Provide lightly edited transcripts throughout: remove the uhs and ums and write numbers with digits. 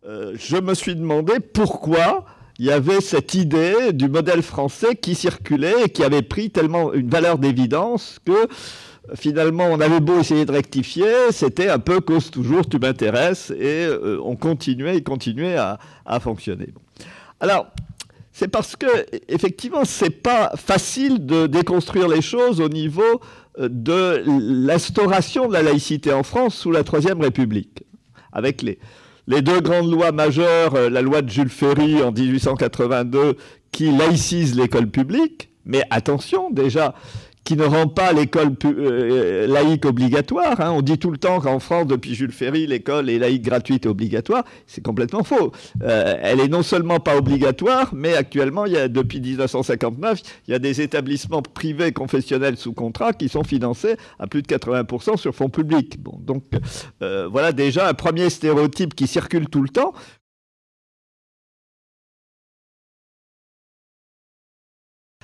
je me suis demandé pourquoi il y avait cette idée du modèle français qui circulait et qui avait pris tellement une valeur d'évidence que finalement on avait beau essayer de rectifier, c'était un peu cause toujours tu m'intéresses et on continuait et continuait à fonctionner. Alors, c'est parce que effectivement c'est pas facile de déconstruire les choses au niveau de l'instauration de la laïcité en France sous la Troisième République, avec les deux grandes lois majeures, la loi de Jules Ferry en 1882 qui laïcise l'école publique, mais attention déjà, qui ne rend pas l'école laïque obligatoire. Hein. On dit tout le temps qu'en France, depuis Jules Ferry, l'école est laïque, gratuite et obligatoire. C'est complètement faux. Elle est non seulement pas obligatoire, mais actuellement, depuis 1959, il y a des établissements privés confessionnels sous contrat qui sont financés à plus de 80% sur fonds publics. Bon, donc voilà déjà un premier stéréotype qui circule tout le temps.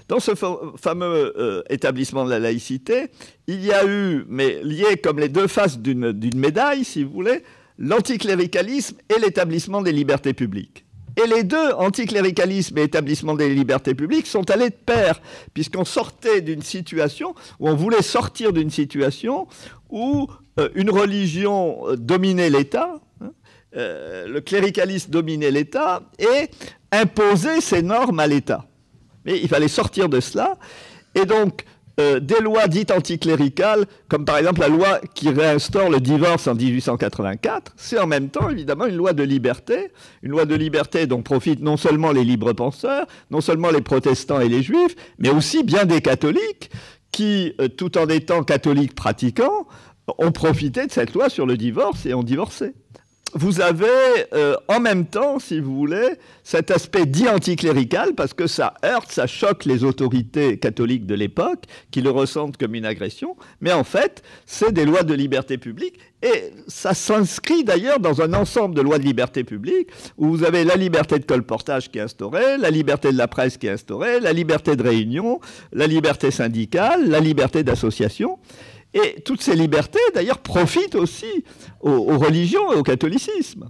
Dans ce fameux établissement de la laïcité, il y a eu, mais lié comme les deux faces d'une médaille, si vous voulez, l'anticléricalisme et l'établissement des libertés publiques. Et les deux, anticléricalisme et établissement des libertés publiques, sont allés de pair, puisqu'on sortait d'une situation où on voulait sortir d'une situation où une religion dominait l'État, le cléricalisme dominait l'État et imposait ses normes à l'État. Mais il fallait sortir de cela. Et donc, des lois dites anticléricales, comme par exemple la loi qui réinstaure le divorce en 1884, c'est en même temps, évidemment, une loi de liberté dont profitent non seulement les libres penseurs, non seulement les protestants et les juifs, mais aussi bien des catholiques qui, tout en étant catholiques pratiquants, ont profité de cette loi sur le divorce et ont divorcé. Vous avez en même temps, si vous voulez, cet aspect dit anticlérical, parce que ça heurte, ça choque les autorités catholiques de l'époque, qui le ressentent comme une agression, mais en fait, c'est des lois de liberté publique, et ça s'inscrit d'ailleurs dans un ensemble de lois de liberté publique, où vous avez la liberté de colportage qui est instaurée, la liberté de la presse qui est instaurée, la liberté de réunion, la liberté syndicale, la liberté d'association. Et toutes ces libertés, d'ailleurs, profitent aussi aux religions et au catholicisme.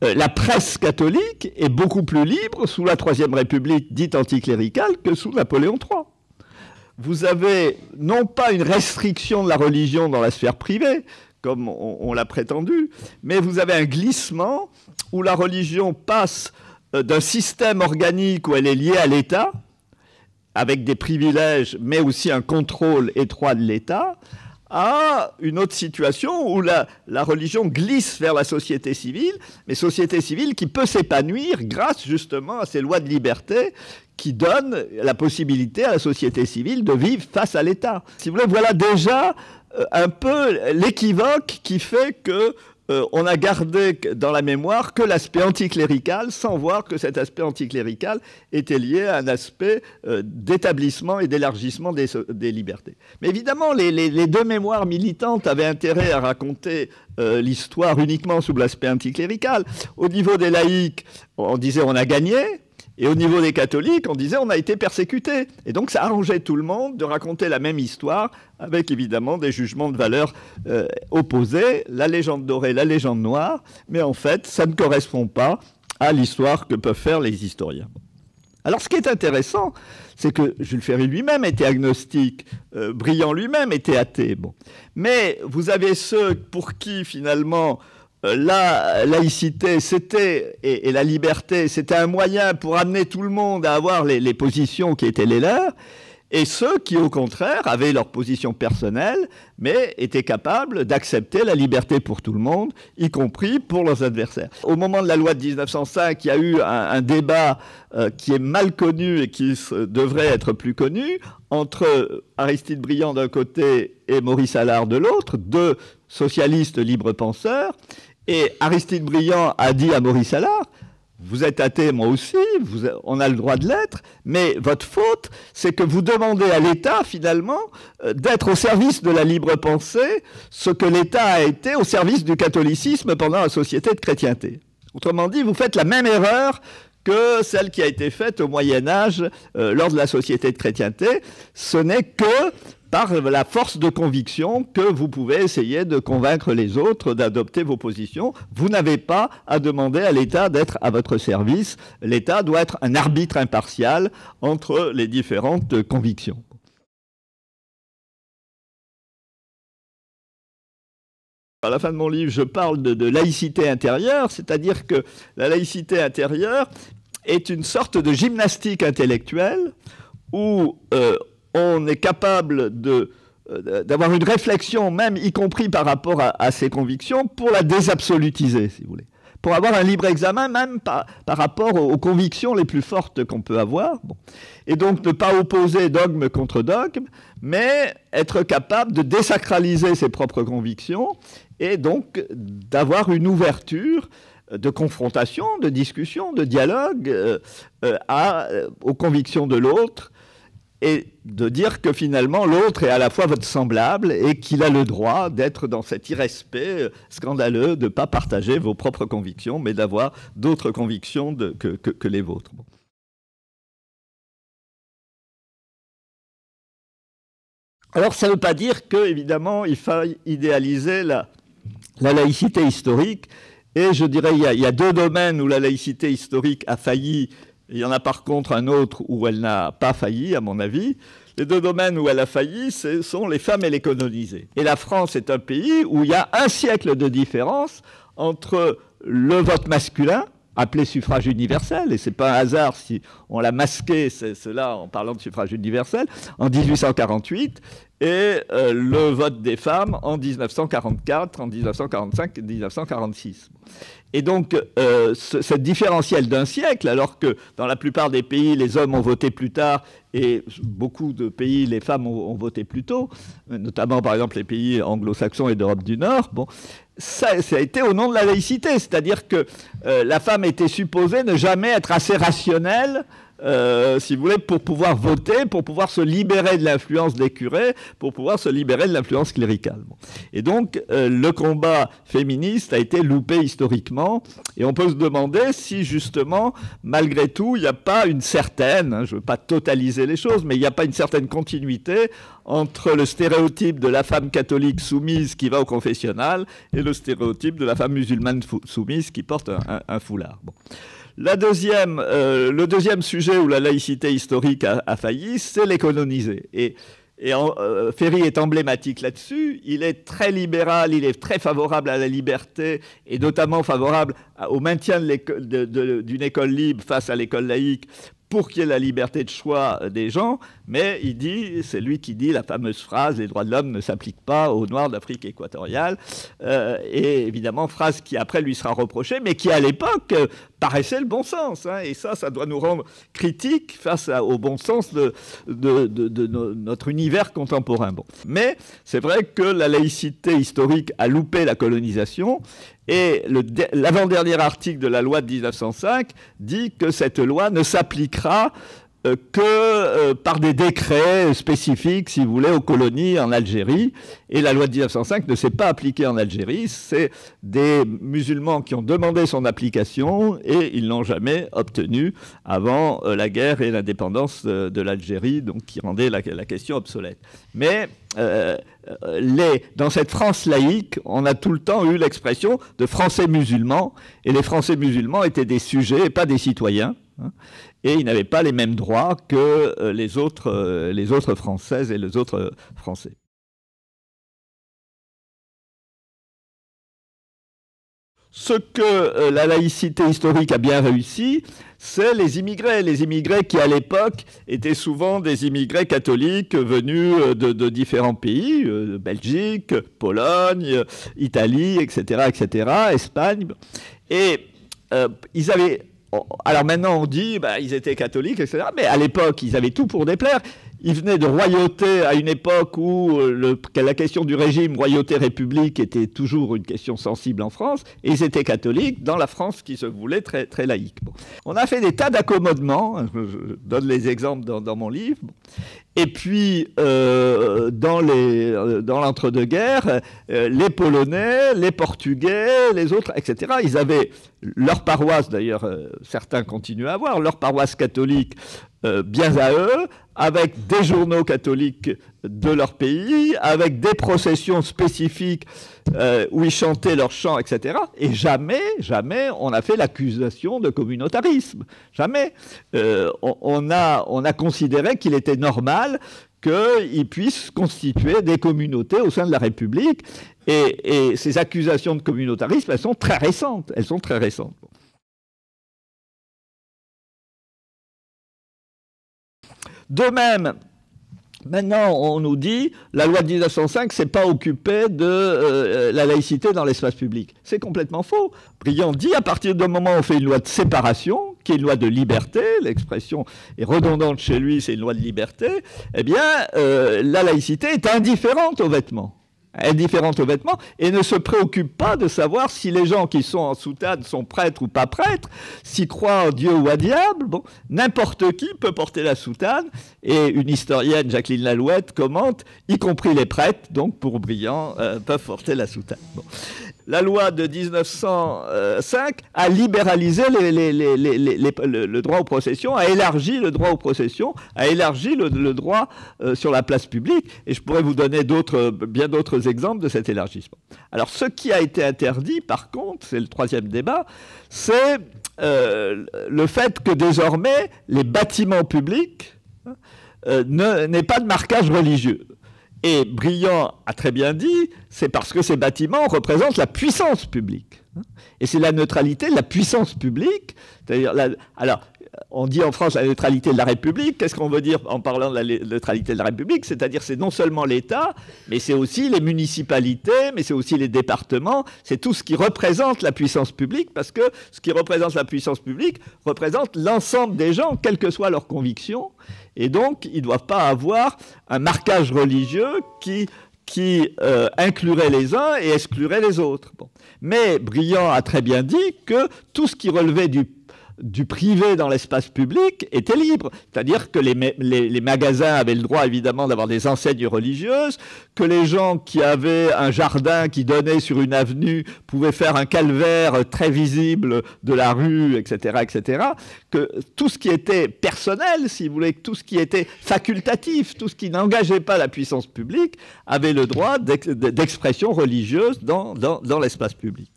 La presse catholique est beaucoup plus libre sous la Troisième République dite anticléricale que sous Napoléon III. Vous avez non pas une restriction de la religion dans la sphère privée, comme on l'a prétendu, mais vous avez un glissement où la religion passe d'un système organique où elle est liée à l'État, avec des privilèges, mais aussi un contrôle étroit de l'État, à une autre situation où la religion glisse vers la société civile, mais société civile qui peut s'épanouir grâce justement à ces lois de liberté qui donnent la possibilité à la société civile de vivre face à l'État. Si vous voulez, voilà déjà un peu l'équivoque qui fait que on a gardé dans la mémoire que l'aspect anticlérical, sans voir que cet aspect anticlérical était lié à un aspect d'établissement et d'élargissement des libertés. Mais évidemment, les deux mémoires militantes avaient intérêt à raconter l'histoire uniquement sous l'aspect anticlérical. Au niveau des laïcs, on disait on a gagné. Et au niveau des catholiques, on disait on a été persécutés. Et donc ça arrangeait tout le monde de raconter la même histoire avec évidemment des jugements de valeur opposés, la légende dorée, la légende noire. Mais en fait, ça ne correspond pas à l'histoire que peuvent faire les historiens. Alors ce qui est intéressant, c'est que Jules Ferry lui-même était agnostique, Briand lui-même était athée. Bon. Mais vous avez ceux pour qui finalement la laïcité, c'était, et la liberté, c'était un moyen pour amener tout le monde à avoir les positions qui étaient les leurs, et ceux qui, au contraire, avaient leur position personnelle, mais étaient capables d'accepter la liberté pour tout le monde, y compris pour leurs adversaires. Au moment de la loi de 1905, il y a eu un débat qui est mal connu et qui devrait être plus connu, entre Aristide Briand d'un côté et Maurice Allard de l'autre, deux socialistes libres penseurs. Et Aristide Briand a dit à Maurice Allard, vous êtes athée, moi aussi, on a le droit de l'être, mais votre faute, c'est que vous demandez à l'État, finalement, d'être au service de la libre pensée, ce que l'État a été au service du catholicisme pendant la société de chrétienté. Autrement dit, vous faites la même erreur que celle qui a été faite au Moyen-Âge lors de la société de chrétienté. Ce n'est que par la force de conviction que vous pouvez essayer de convaincre les autres d'adopter vos positions. Vous n'avez pas à demander à l'État d'être à votre service. L'État doit être un arbitre impartial entre les différentes convictions. À la fin de mon livre, je parle de laïcité intérieure, c'est-à-dire que la laïcité intérieure est une sorte de gymnastique intellectuelle où on est capable d'avoir une réflexion, même y compris par rapport à ses convictions, pour la désabsolutiser, si vous voulez. Pour avoir un libre examen, même par rapport aux convictions les plus fortes qu'on peut avoir. Bon. Et donc ne pas opposer dogme contre dogme, mais être capable de désacraliser ses propres convictions et donc d'avoir une ouverture de confrontation, de discussion, de dialogue aux convictions de l'autre, et de dire que finalement l'autre est à la fois votre semblable et qu'il a le droit d'être dans cet irrespect scandaleux de ne pas partager vos propres convictions, mais d'avoir d'autres convictions que les vôtres. Bon. Alors ça ne veut pas dire qu'évidemment il faille idéaliser la laïcité historique, et je dirais il y a deux domaines où la laïcité historique a failli. Il y en a par contre un autre où elle n'a pas failli, à mon avis. Les deux domaines où elle a failli, ce sont les femmes et les colonisés. Et la France est un pays où il y a un siècle de différence entre le vote masculin, appelé suffrage universel, et ce n'est pas un hasard si on l'a masqué, cela en parlant de suffrage universel, en 1848, et le vote des femmes en 1944, en 1945 et 1946. Et donc, ce différentiel d'un siècle, alors que dans la plupart des pays, les hommes ont voté plus tard, et beaucoup de pays, les femmes ont voté plus tôt, notamment par exemple les pays anglo-saxons et d'Europe du Nord, bon, ça a été au nom de la laïcité, c'est-à-dire que la femme était supposée ne jamais être assez rationnelle, si vous voulez, pour pouvoir voter, pour pouvoir se libérer de l'influence des curés, pour pouvoir se libérer de l'influence cléricale. Bon. Et donc, le combat féministe a été loupé historiquement, et on peut se demander si, justement, malgré tout, il n'y a pas une certaine, je ne veux pas totaliser les choses, mais il n'y a pas une certaine continuité entre le stéréotype de la femme catholique soumise qui va au confessionnal et le stéréotype de la femme musulmane soumise qui porte un foulard. Bon. Le deuxième sujet où la laïcité historique a failli, c'est les colonisés. Et Ferry est emblématique là-dessus. Il est très libéral, il est très favorable à la liberté, et notamment favorable au maintien d'une école libre face à l'école laïque, pour qu'il y ait la liberté de choix des gens, mais c'est lui qui dit la fameuse phrase « les droits de l'homme ne s'appliquent pas aux Noirs d'Afrique équatoriale », et évidemment, phrase qui après lui sera reprochée, mais qui à l'époque paraissait le bon sens, hein, et ça doit nous rendre critiques face au bon sens de notre univers contemporain. Bon. Mais c'est vrai que la laïcité historique a loupé la colonisation, et l'avant-dernier article de la loi de 1905 dit que cette loi ne s'appliquera que par des décrets spécifiques, si vous voulez, aux colonies en Algérie. Et la loi de 1905 ne s'est pas appliquée en Algérie. C'est des musulmans qui ont demandé son application et ils l'ont jamais obtenue avant la guerre et l'indépendance de l'Algérie, donc qui rendait la question obsolète. Mais dans cette France laïque, on a tout le temps eu l'expression de Français musulmans, et les Français musulmans étaient des sujets et pas des citoyens, hein, et ils n'avaient pas les mêmes droits que les autres Françaises et les autres Français. Ce que la laïcité historique a bien réussi, c'est les immigrés qui à l'époque étaient souvent des immigrés catholiques venus de différents pays, Belgique, Pologne, Italie, etc., Espagne. Et ils avaient... Alors maintenant on dit ils étaient catholiques, etc., mais à l'époque ils avaient tout pour déplaire. Ils venaient de royauté à une époque où la question du régime royauté-république était toujours une question sensible en France, et ils étaient catholiques dans la France qui se voulait très, très laïque. Bon. On a fait des tas d'accommodements, je donne les exemples dans mon livre, et puis dans l'entre-deux-guerres, les Polonais, les Portugais, les autres, etc., ils avaient leur paroisse, d'ailleurs certains continuent à avoir, leur paroisse catholique bien à eux, avec des journaux catholiques de leur pays, avec des processions spécifiques où ils chantaient leurs chants, etc. Et jamais, jamais on a fait l'accusation de communautarisme. Jamais. On a considéré qu'il était normal qu'ils puissent constituer des communautés au sein de la République. Et ces accusations de communautarisme, elles sont très récentes. Elles sont très récentes. De même, maintenant, on nous dit la loi de 1905 s'est pas occupée de la laïcité dans l'espace public. C'est complètement faux. Briand dit à partir du moment où on fait une loi de séparation, qui est une loi de liberté, l'expression est redondante chez lui, c'est une loi de liberté, eh bien, la laïcité est indifférente aux vêtements. Indifférente aux vêtements et ne se préoccupe pas de savoir si les gens qui sont en soutane sont prêtres ou pas prêtres, s'ils croient en Dieu ou à diable. Bon, n'importe qui peut porter la soutane et une historienne, Jacqueline Lalouette, commente, y compris les prêtres, donc pour Briand, peuvent porter la soutane. Bon. La loi de 1905 a libéralisé le droit aux processions, a élargi le droit aux processions, a élargi le droit sur la place publique. Et je pourrais vous donner bien d'autres exemples de cet élargissement. Alors, ce qui a été interdit, par contre, c'est le troisième débat, c'est le fait que désormais, les bâtiments publics n'aient pas de marquage religieux. Et Briand a très bien dit, c'est parce que ces bâtiments représentent la puissance publique. Et c'est la neutralité de la puissance publique. C'est-à-dire, alors, on dit en France la neutralité de la République. Qu'est-ce qu'on veut dire en parlant de la neutralité de la République? C'est-à-dire, c'est non seulement l'État, mais c'est aussi les municipalités, mais c'est aussi les départements. C'est tout ce qui représente la puissance publique, parce que ce qui représente la puissance publique représente l'ensemble des gens, quelles que soient leurs convictions. Et donc, ils ne doivent pas avoir un marquage religieux qui inclurait les uns et exclurait les autres. Bon. Mais Briand a très bien dit que tout ce qui relevait du privé dans l'espace public était libre. C'est-à-dire que les magasins avaient le droit, évidemment, d'avoir des enseignes religieuses, que les gens qui avaient un jardin qui donnait sur une avenue pouvaient faire un calvaire très visible de la rue, etc., etc., que tout ce qui était personnel, si vous voulez, tout ce qui était facultatif, tout ce qui n'engageait pas la puissance publique, avait le droit d'expression religieuse dans l'espace public.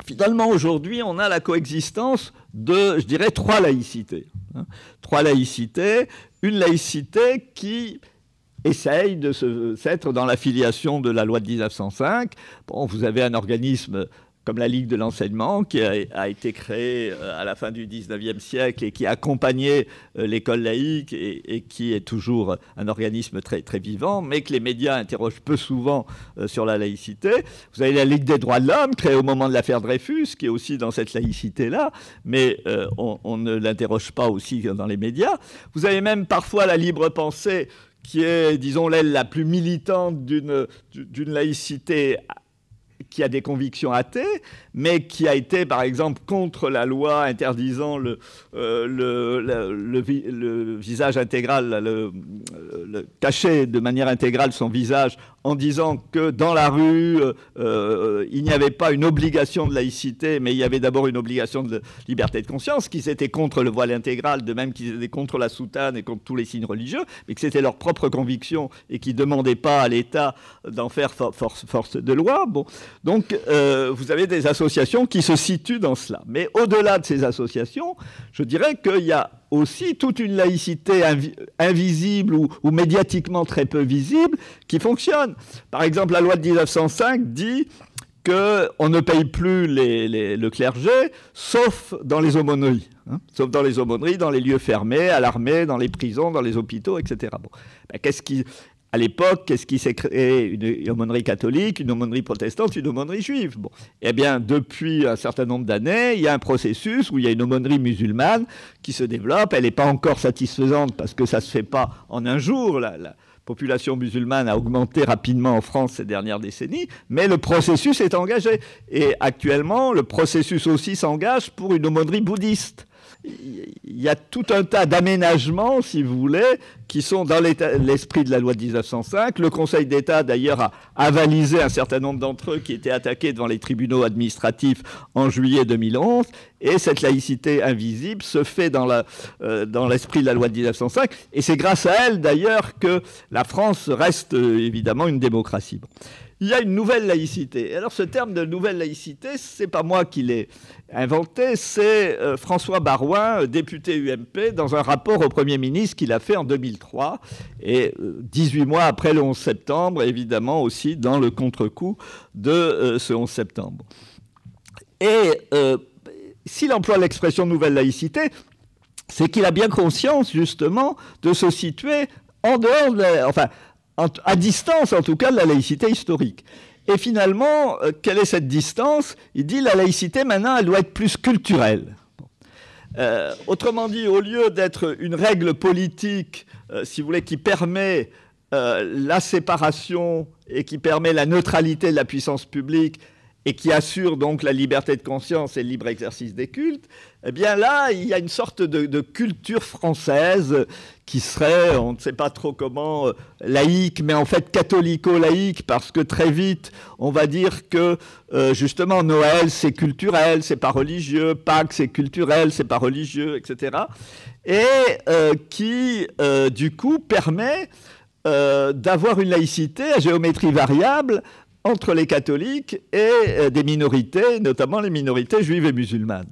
Finalement, aujourd'hui, on a la coexistence de, je dirais, trois laïcités. Trois laïcités. Une laïcité qui essaye de s'être dans l'affiliation de la loi de 1905. Bon, vous avez un organisme comme la Ligue de l'enseignement, qui a été créée à la fin du XIXe siècle et qui a accompagné l'école laïque et qui est toujours un organisme très, très vivant, mais que les médias interrogent peu souvent sur la laïcité. Vous avez la Ligue des droits de l'homme, créée au moment de l'affaire Dreyfus, qui est aussi dans cette laïcité-là, mais on ne l'interroge pas aussi dans les médias. Vous avez même parfois la libre pensée, qui est, disons, l'aile la plus militante d'une laïcité qui a des convictions athées, mais qui a été, par exemple, contre la loi interdisant le visage intégral, cacher de manière intégrale son visage, en disant que dans la rue, il n'y avait pas une obligation de laïcité, mais il y avait d'abord une obligation de liberté de conscience, qu'ils étaient contre le voile intégral, de même qu'ils étaient contre la soutane et contre tous les signes religieux, mais que c'était leur propre conviction et qu'ils ne demandaient pas à l'État d'en faire force de loi. Bon. Donc, vous avez des associations qui se situent dans cela. Mais au-delà de ces associations, je dirais qu'il y a aussi toute une laïcité invisible ou médiatiquement très peu visible qui fonctionne. Par exemple, la loi de 1905 dit qu'on ne paye plus le clergé, sauf dans les aumôneries. Sauf dans les aumôneries, dans les lieux fermés, à l'armée, dans les prisons, dans les hôpitaux, etc. Bon. À l'époque, qu'est-ce qui s'est créé? Une aumônerie catholique, une aumônerie protestante, une aumônerie juive. Bon. Eh bien, depuis un certain nombre d'années, il y a un processus où il y a une aumônerie musulmane qui se développe. Elle n'est pas encore satisfaisante parce que ça ne se fait pas en un jour. La population musulmane a augmenté rapidement en France ces dernières décennies, mais le processus est engagé. Et actuellement, le processus aussi s'engage pour une aumônerie bouddhiste. il y a tout un tas d'aménagements, si vous voulez, qui sont dans l'esprit de la loi de 1905. Le Conseil d'État, d'ailleurs, a avalisé un certain nombre d'entre eux qui étaient attaqués devant les tribunaux administratifs en juillet 2011. Et cette laïcité invisible se fait dans l'esprit de la loi de 1905. Et c'est grâce à elle, d'ailleurs, que la France reste évidemment une démocratie. Bon. Il y a une nouvelle laïcité. Alors ce terme de nouvelle laïcité, c'est pas moi qui l'ai inventé, c'est François Baroin, député UMP, dans un rapport au Premier ministre qu'il a fait en 2003, et 18 mois après le 11 septembre, évidemment aussi dans le contre-coup de ce 11 septembre. Et s'il emploie l'expression nouvelle laïcité, c'est qu'il a bien conscience justement de se situer en dehors à distance, en tout cas, de la laïcité historique. Et finalement, quelle est cette distance? Il dit la laïcité, maintenant, elle doit être plus culturelle. Autrement dit, au lieu d'être une règle politique, si vous voulez, qui permet la séparation et qui permet la neutralité de la puissance publique et qui assure donc la liberté de conscience et le libre exercice des cultes, eh bien là, il y a une sorte de culture française qui serait, on ne sait pas trop comment, laïque, mais en fait catholico-laïque, parce que très vite, on va dire que justement Noël, c'est culturel, c'est pas religieux, Pâques, c'est culturel, c'est pas religieux, etc. Et qui, du coup, permet d'avoir une laïcité à géométrie variable entre les catholiques et des minorités, notamment les minorités juives et musulmanes.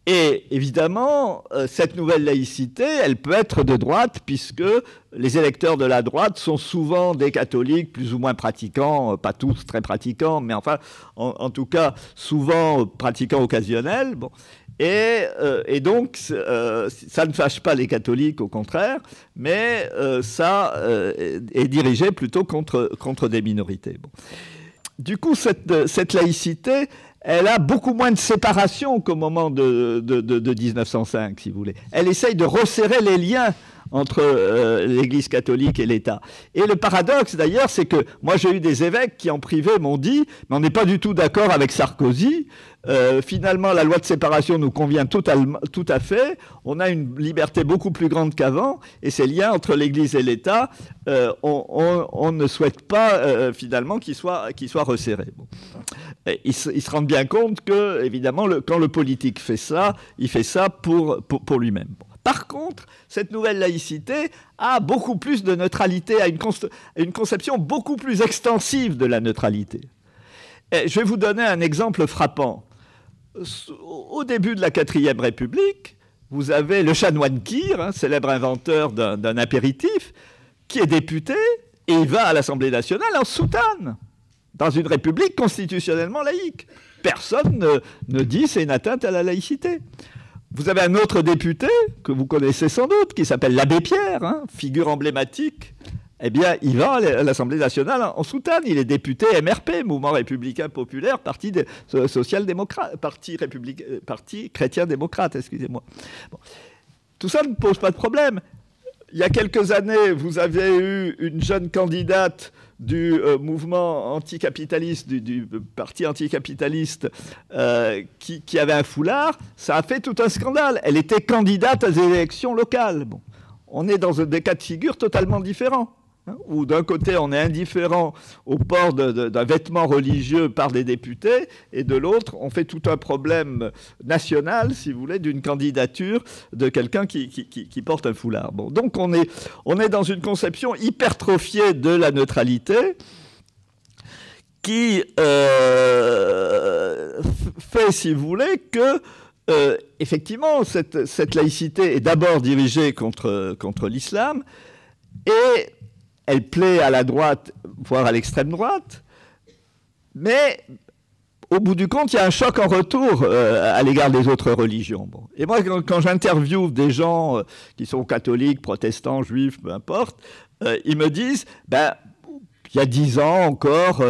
Et évidemment, cette nouvelle laïcité, elle peut être de droite, puisque les électeurs de la droite sont souvent des catholiques plus ou moins pratiquants, pas tous très pratiquants, mais enfin, en tout cas, souvent pratiquants occasionnels. Bon. Et donc, ça ne fâche pas les catholiques, au contraire, mais ça est dirigé plutôt contre des minorités. Bon. Du coup, cette laïcité, elle a beaucoup moins de séparation qu'au moment de 1905, si vous voulez. Elle essaye de resserrer les liens entre l'Église catholique et l'État. Et le paradoxe, d'ailleurs, c'est que moi, j'ai eu des évêques qui, en privé, m'ont dit « mais on n'est pas du tout d'accord avec Sarkozy. Finalement, la loi de séparation nous convient tout à fait. On a une liberté beaucoup plus grande qu'avant. Et ces liens entre l'Église et l'État, on ne souhaite pas, finalement, qu'ils soient resserrés. » Bon. Ils se rendent bien compte que, évidemment, quand le politique fait ça, il fait ça pour lui-même. Bon. Par contre, cette nouvelle laïcité a beaucoup plus de neutralité, a une conception beaucoup plus extensive de la neutralité. Et je vais vous donner un exemple frappant. Au début de la 4e République, vous avez le chanoine Kir, célèbre inventeur d'un apéritif, qui est député et il va à l'Assemblée nationale en soutane, dans une république constitutionnellement laïque. Personne ne dit c'est une atteinte à la laïcité. Vous avez un autre député, que vous connaissez sans doute, qui s'appelle l'abbé Pierre, figure emblématique. Eh bien, il va à l'Assemblée nationale en soutane. Il est député MRP, Mouvement républicain populaire, parti social-démocrate, parti chrétien-démocrate, excusez-moi. Bon. Tout ça ne pose pas de problème. Il y a quelques années, vous avez eu une jeune candidate du mouvement anticapitaliste, du parti anticapitaliste, qui avait un foulard. Ça a fait tout un scandale. Elle était candidate à des élections locales. Bon. On est dans des cas de figure totalement différents. Où d'un côté on est indifférent au port d'un vêtement religieux par des députés, et de l'autre on fait tout un problème national, si vous voulez, d'une candidature de quelqu'un qui porte un foulard. Bon, donc on est dans une conception hypertrophiée de la neutralité qui fait, si vous voulez, que effectivement cette laïcité est d'abord dirigée contre l'islam, et elle plaît à la droite, voire à l'extrême droite, mais au bout du compte, il y a un choc en retour à l'égard des autres religions. Bon. Et moi, quand j'interviewe des gens qui sont catholiques, protestants, juifs, peu importe, ils me disent, il y a 10 ans encore,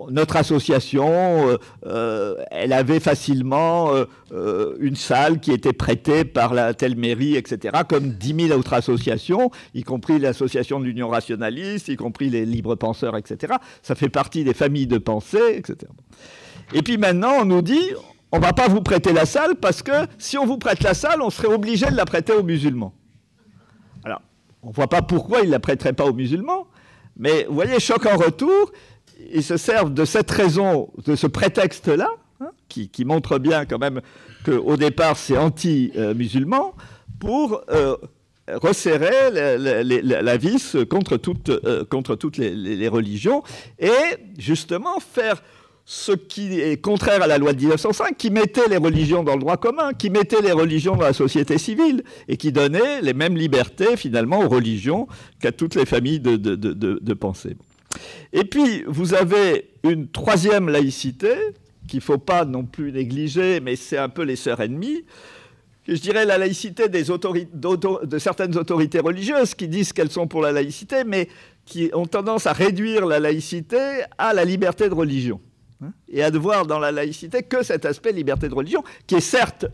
notre association, elle avait facilement une salle qui était prêtée par la telle mairie, etc., comme 10 000 autres associations, y compris l'association de l'Union rationaliste, y compris les libres penseurs, etc. Ça fait partie des familles de pensée, etc. Et puis maintenant, on nous dit, on ne va pas vous prêter la salle parce que si on vous prête la salle, on serait obligé de la prêter aux musulmans. Alors, on ne voit pas pourquoi ils ne la prêteraient pas aux musulmans, mais vous voyez, choc en retour, ils se servent de cette raison, de ce prétexte-là, hein, qui montre bien quand même qu'au départ c'est anti-musulman, pour resserrer la vis contre toutes les religions, et justement faire ce qui est contraire à la loi de 1905, qui mettait les religions dans le droit commun, qui mettait les religions dans la société civile, et qui donnait les mêmes libertés, finalement, aux religions qu'à toutes les familles de pensée. Et puis, vous avez une troisième laïcité, qu'il ne faut pas non plus négliger, mais c'est un peu les sœurs ennemies, je dirais la laïcité de certaines autorités religieuses qui disent qu'elles sont pour la laïcité, mais qui ont tendance à réduire la laïcité à la liberté de religion. Et à ne voir dans la laïcité que cet aspect liberté de religion, qui est certes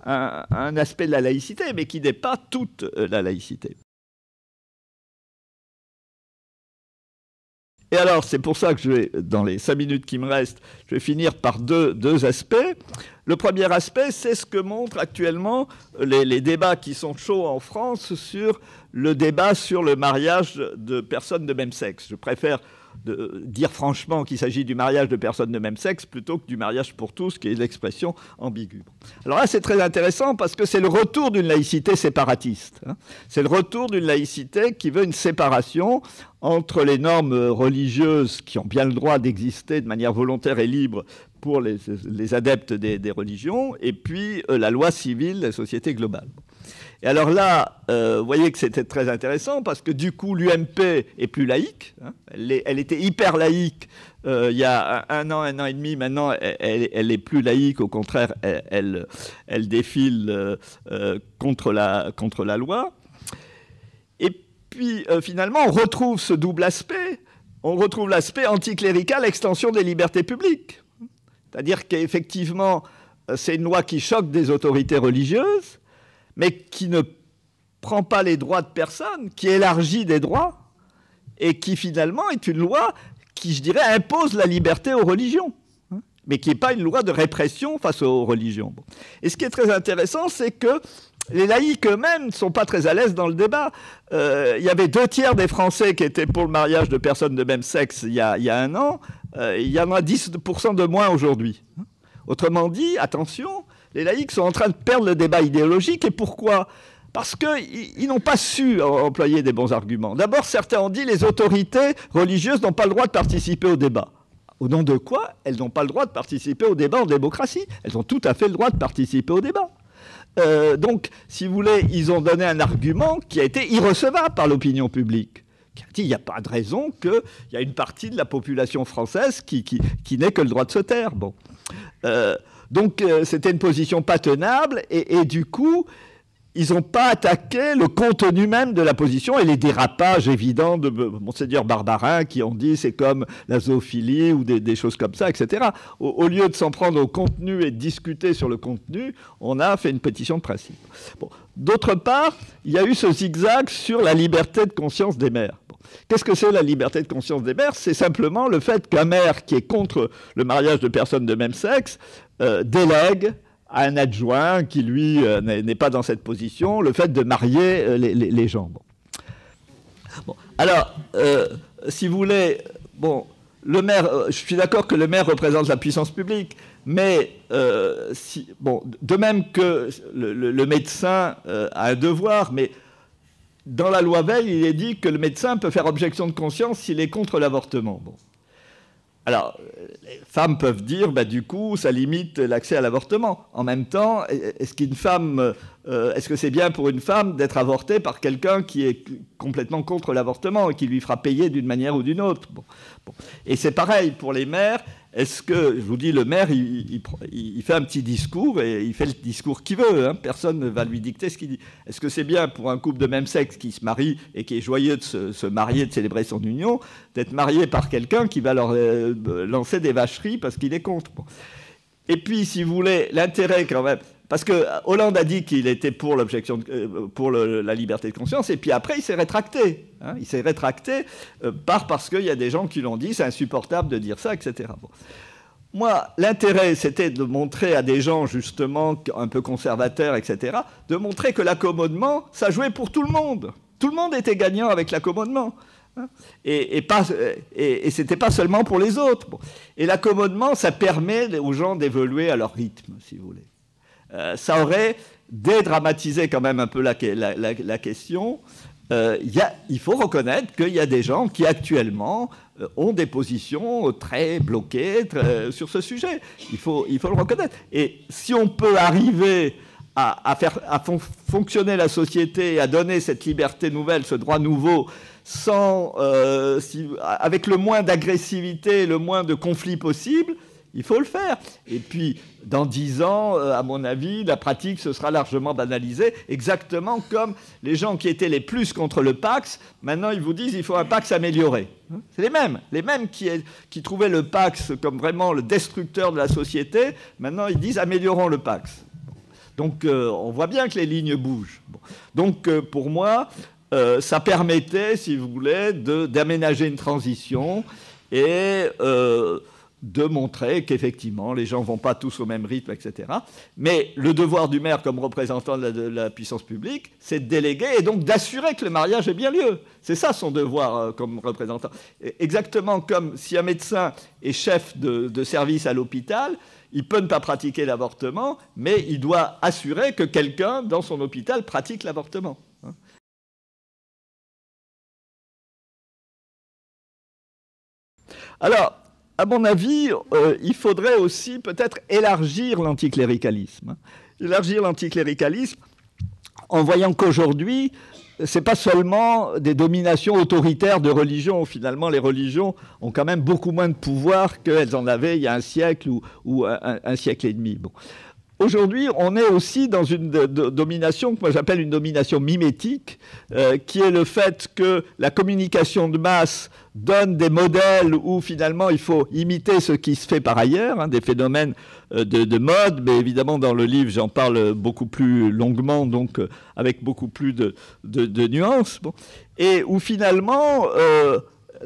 un aspect de la laïcité, mais qui n'est pas toute la laïcité. Et alors, c'est pour ça que je vais, dans les 5 minutes qui me restent, je vais finir par deux aspects. Le premier aspect, c'est ce que montrent actuellement les débats qui sont chauds en France sur le débat sur le mariage de personnes de même sexe. Je préfère dire franchement qu'il s'agit du mariage de personnes de même sexe plutôt que du mariage pour tous, qui est l'expression ambiguë. Alors là, c'est très intéressant parce que c'est le retour d'une laïcité séparatiste. Hein. C'est le retour d'une laïcité qui veut une séparation entre les normes religieuses qui ont bien le droit d'exister de manière volontaire et libre pour les adeptes des religions, et puis la loi civile, la société globale. Et alors là, vous voyez que c'était très intéressant parce que du coup, l'UMP est plus laïque. Hein. Elle était hyper laïque il y a un an et demi. Maintenant, elle est plus laïque. Au contraire, elle défile contre la loi. Et puis, finalement, on retrouve ce double aspect. On retrouve l'aspect anticlérical, extension des libertés publiques. C'est-à-dire qu'effectivement, c'est une loi qui choque des autorités religieuses, mais qui ne prend pas les droits de personne, qui élargit des droits, et qui finalement est une loi qui, je dirais, impose la liberté aux religions, hein, mais qui n'est pas une loi de répression face aux religions. Bon. Et ce qui est très intéressant, c'est que les laïcs eux-mêmes ne sont pas très à l'aise dans le débat. Il y avait 2 tiers des Français qui étaient pour le mariage de personnes de même sexe il y a un an. Il y en a 10% de moins aujourd'hui. Autrement dit, attention, les laïcs sont en train de perdre le débat idéologique. Et pourquoi ? Parce qu'ils n'ont pas su employer des bons arguments. D'abord, certains ont dit que les autorités religieuses n'ont pas le droit de participer au débat. Au nom de quoi ? Elles n'ont pas le droit de participer au débat en démocratie. Elles ont tout à fait le droit de participer au débat. Donc, si vous voulez, ils ont donné un argument qui a été irrecevable par l'opinion publique. Qui a dit qu'il n'y a pas de raison qu'il y a une partie de la population française qui n'ait que le droit de se taire. Bon. Donc, c'était une position pas tenable et du coup, ils n'ont pas attaqué le contenu même de la position et les dérapages évidents de Monseigneur Barbarin qui ont dit c'est comme la zoophilie ou des choses comme ça, etc. Au lieu de s'en prendre au contenu et de discuter sur le contenu, on a fait une pétition de principe. Bon. D'autre part, il y a eu ce zigzag sur la liberté de conscience des maires. Bon. Qu'est-ce que c'est la liberté de conscience des maires ? C'est simplement le fait qu'un maire qui est contre le mariage de personnes de même sexe délègue à un adjoint qui, lui, n'est pas dans cette position, le fait de marier les gens. Bon. Bon. Alors, si vous voulez, bon, le maire, je suis d'accord que le maire représente la puissance publique, mais bon, de même que le médecin a un devoir, mais dans la loi Veil, il est dit que le médecin peut faire objection de conscience s'il est contre l'avortement. Bon. Alors, les femmes peuvent dire, bah, du coup, ça limite l'accès à l'avortement. En même temps, est-ce que c'est bien pour une femme d'être avortée par quelqu'un qui est complètement contre l'avortement et qui lui fera payer d'une manière ou d'une autre ? Bon. Et c'est pareil pour les maires. Est-ce que, je vous dis, le maire, il fait un petit discours et il fait le discours qu'il veut. Hein, personne ne va lui dicter ce qu'il dit. Est-ce que c'est bien pour un couple de même sexe qui se marie et qui est joyeux de se marier, de célébrer son union, d'être marié par quelqu'un qui va leur lancer des vacheries parce qu'il est contre ? Bon. Et puis, si vous voulez, l'intérêt quand même... Parce que Hollande a dit qu'il était pour l'objection, pour la liberté de conscience, et puis après, il s'est rétracté. Hein, il s'est rétracté parce qu'il y a des gens qui l'ont dit, c'est insupportable de dire ça, etc. Bon. Moi, l'intérêt, c'était de montrer à des gens, justement, un peu conservateurs, etc., de montrer que l'accommodement, ça jouait pour tout le monde. Tout le monde était gagnant avec l'accommodement. Et ce n'était pas seulement pour les autres. Bon. Et l'accommodement, ça permet aux gens d'évoluer à leur rythme, si vous voulez. Ça aurait dédramatisé quand même un peu la question. Il faut reconnaître qu'il y a des gens qui actuellement ont des positions très bloquées sur ce sujet. Il faut le reconnaître. Et si on peut arriver à faire fonctionner la société et à donner cette liberté nouvelle, ce droit nouveau, avec le moins d'agressivité, le moins de conflits possible, il faut le faire. Et puis, dans 10 ans, à mon avis, la pratique se sera largement banalisée, exactement comme les gens qui étaient les plus contre le Pacs, maintenant ils vous disent qu'il faut un Pacs amélioré. C'est les mêmes qui trouvaient le Pacs comme vraiment le destructeur de la société, maintenant ils disent améliorons le Pacs. Donc on voit bien que les lignes bougent. Bon. Donc pour moi, ça permettait, si vous voulez, d'aménager une transition et de montrer qu'effectivement, les gens ne vont pas tous au même rythme, etc. Mais le devoir du maire comme représentant de la puissance publique, c'est de déléguer et donc d'assurer que le mariage ait bien lieu. C'est ça son devoir comme représentant. Exactement comme si un médecin est chef de service à l'hôpital, il peut ne pas pratiquer l'avortement, mais il doit assurer que quelqu'un dans son hôpital pratique l'avortement. Alors, à mon avis, il faudrait aussi peut-être élargir l'anticléricalisme. Élargir l'anticléricalisme en voyant qu'aujourd'hui, ce n'est pas seulement des dominations autoritaires de religions. Finalement, les religions ont quand même beaucoup moins de pouvoir qu'elles en avaient il y a un siècle ou un siècle et demi. Bon. Aujourd'hui, on est aussi dans une domination que moi j'appelle une domination mimétique, qui est le fait que la communication de masse donne des modèles où finalement il faut imiter ce qui se fait par ailleurs, hein, des phénomènes de mode, mais évidemment dans le livre j'en parle beaucoup plus longuement, donc avec beaucoup plus de nuances, bon. Et où finalement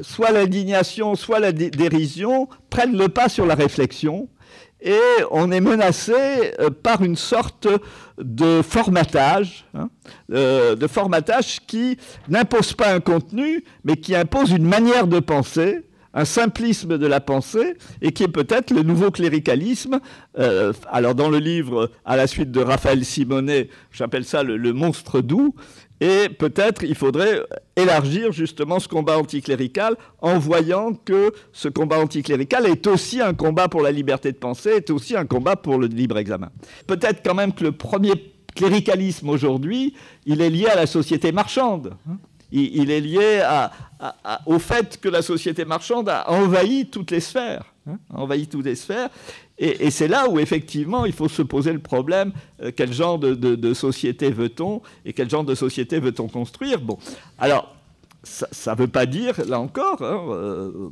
soit l'indignation, soit la dérision prennent le pas sur la réflexion. Et on est menacé par une sorte de formatage, de formatage qui n'impose pas un contenu, mais qui impose une manière de penser, un simplisme de la pensée, et qui est peut-être le nouveau cléricalisme. Alors dans le livre, à la suite de Raphaël Simonet, j'appelle ça le monstre doux. Et peut-être il faudrait élargir justement ce combat anticlérical en voyant que ce combat anticlérical est aussi un combat pour la liberté de penser, est aussi un combat pour le libre examen. Peut-être quand même que le premier cléricalisme aujourd'hui, il est lié à la société marchande. Il est lié au fait que la société marchande a envahi toutes les sphères. Envahi toutes les sphères. Et c'est là où, effectivement, il faut se poser le problème, quel genre de société veut-on et quel genre de société veut-on construire. Bon, alors, ça ne veut pas dire, là encore,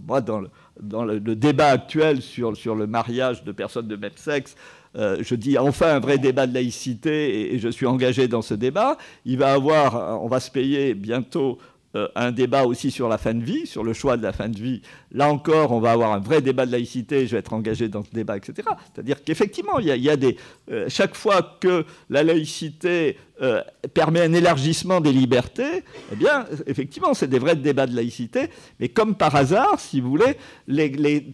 moi, dans le débat actuel sur le mariage de personnes de même sexe, je dis enfin un vrai débat de laïcité et je suis engagé dans ce débat. On va se payer bientôt un débat aussi sur la fin de vie, sur le choix de la fin de vie. Là encore, on va avoir un vrai débat de laïcité, je vais être engagé dans ce débat, etc. C'est-à-dire qu'effectivement, il y a des... chaque fois que la laïcité permet un élargissement des libertés, eh bien, effectivement, c'est des vrais débats de laïcité. Mais comme par hasard, si vous voulez, les